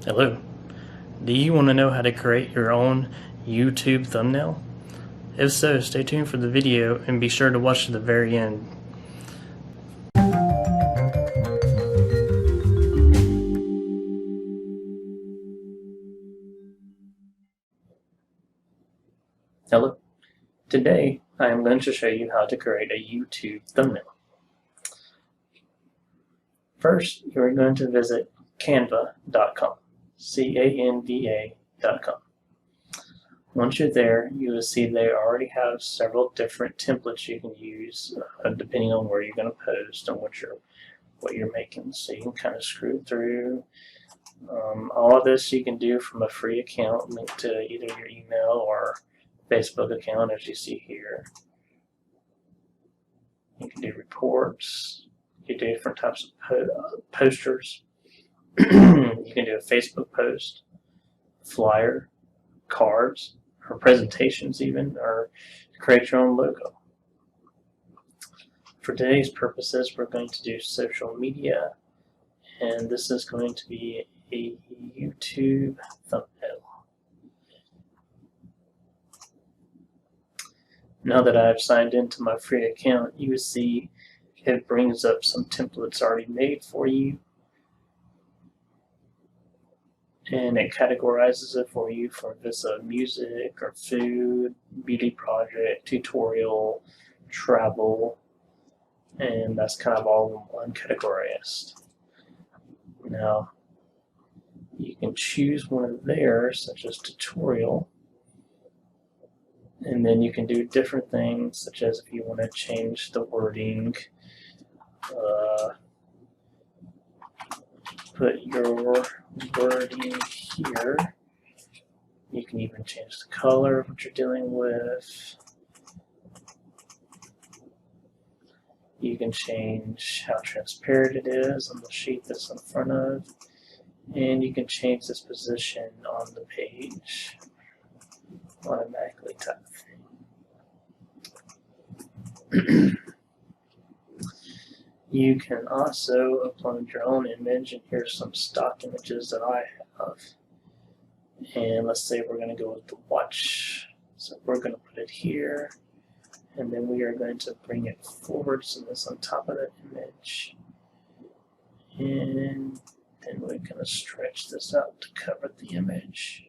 Hello. Do you want to know how to create your own YouTube thumbnail? If so, stay tuned for the video and be sure to watch to the very end. Hello. Today, I am going to show you how to create a YouTube thumbnail. First, you are going to visit canva.com, canva.com. Once you're there, you will see they already have several different templates you can use depending on where you're going to post and what you're making. So you can kind of screw through. All of this you can do from a free account linked to either your email or Facebook account, as you see here. You can do reports. You can do different types of posters. You can do a Facebook post, flyer, cards, or presentations even, or create your own logo. For today's purposes, we're going to do social media, and this is going to be a YouTube thumbnail. Now that I've signed into my free account, you will see it brings up some templates already made for you, and it categorizes it for you for if it's a music or food, beauty project, tutorial, travel, and that's kind of all in one categorized. Now, you can choose one of theirs, such as tutorial, and then you can do different things, such as if you want to change the wording, put your wording here. You can even change the color of what you're dealing with. You can change how transparent it is on the sheet that's in front of, and you can change this position on the page automatically type thing. You can also upload your own image, and here's some stock images that I have. And let's say we're going to go with the watch. So we're going to put it here, and then we are going to bring it forward so that's on top of that image. And then we're going to stretch this out to cover the image.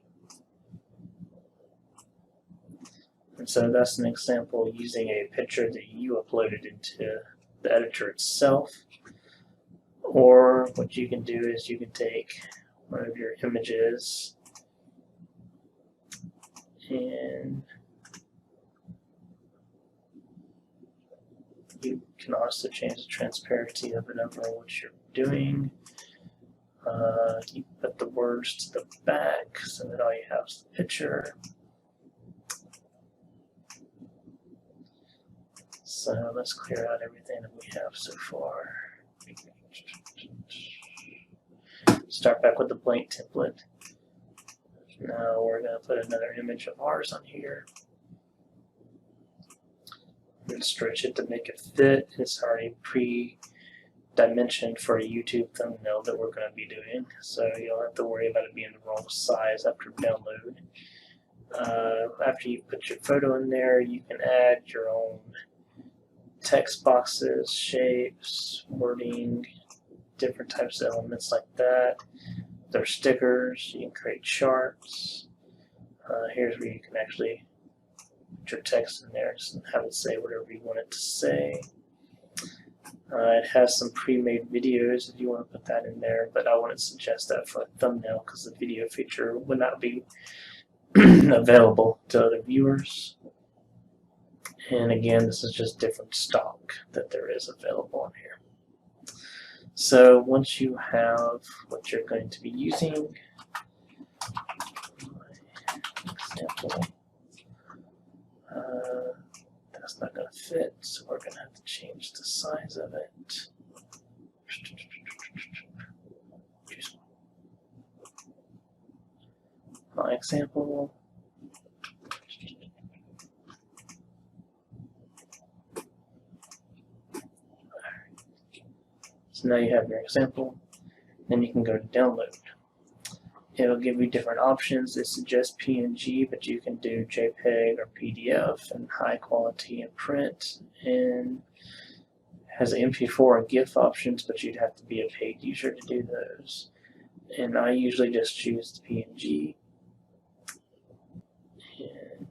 And so that's an example using a picture that you uploaded into the editor itself. Or what you can do is you can take one of your images and you can also change the transparency of it over what you're doing. You put the words to the back so that all you have is the picture. So let's clear out everything that we have so far. Start back with the blank template. Now we're going to put another image of ours on here. And stretch it to make it fit. It's already pre-dimensioned for a YouTube thumbnail that we're going to be doing, so you don't have to worry about it being the wrong size after download. After you put your photo in there, you can add your own text boxes, shapes, wording, different types of elements like that. There's stickers. You can create charts. Here's where you can actually put your text in there and have it say whatever you want it to say. It has some pre-made videos if you want to put that in there, but I wouldn't suggest that for a thumbnail because the video feature would not be available to other viewers. And again, this is just different stock that there is available on here. So once you have what you're going to be using, example, that's not going to fit, so we're going to have to change the size of it. My example. So now you have your example, then you can go to download. It'll give you different options. It suggests PNG, but you can do JPEG or PDF and high quality and print, and has MP4 and GIF options, but you'd have to be a paid user to do those. And I usually just choose the PNG. And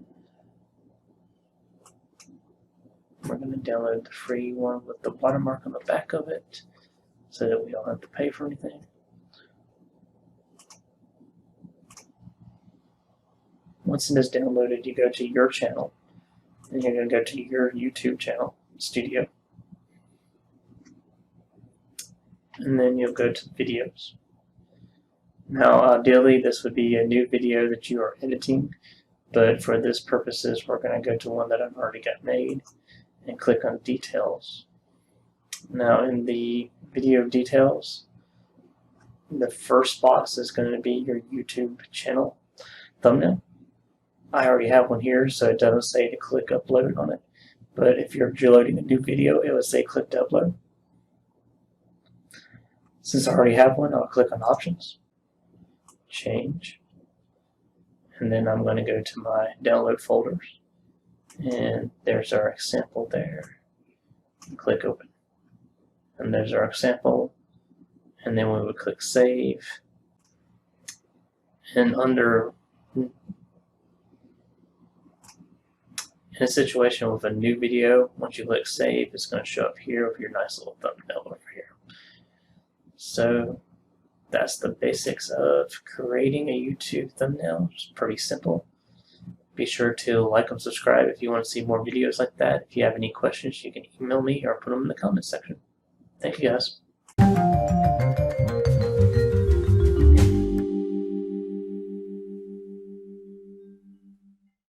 we're going to download the free one with the watermark on the back of it so that we don't have to pay for anything. Once it is downloaded, you go to your channel, and you're going to go to your YouTube channel, Studio. And then you'll go to videos. Now, ideally, this would be a new video that you are editing, but for this purposes, we're going to go to one that I've already got made and click on Details. Now, in the video details, the first box is going to be your YouTube channel thumbnail. I already have one here, so it doesn't say to click Upload on it, but if you're loading a new video, it would say click to upload. Since I already have one, I'll click on Options, Change, and then I'm going to go to my download folders, and there's our example there. Click Open, and there's our example, and then we would click Save, and under in a situation with a new video, once you click Save, it's going to show up here with your nice little thumbnail over here. So that's the basics of creating a YouTube thumbnail. It's pretty simple. Be sure to like and subscribe if you want to see more videos like that. If you have any questions, you can email me or put them in the comments section. Thank you, guys.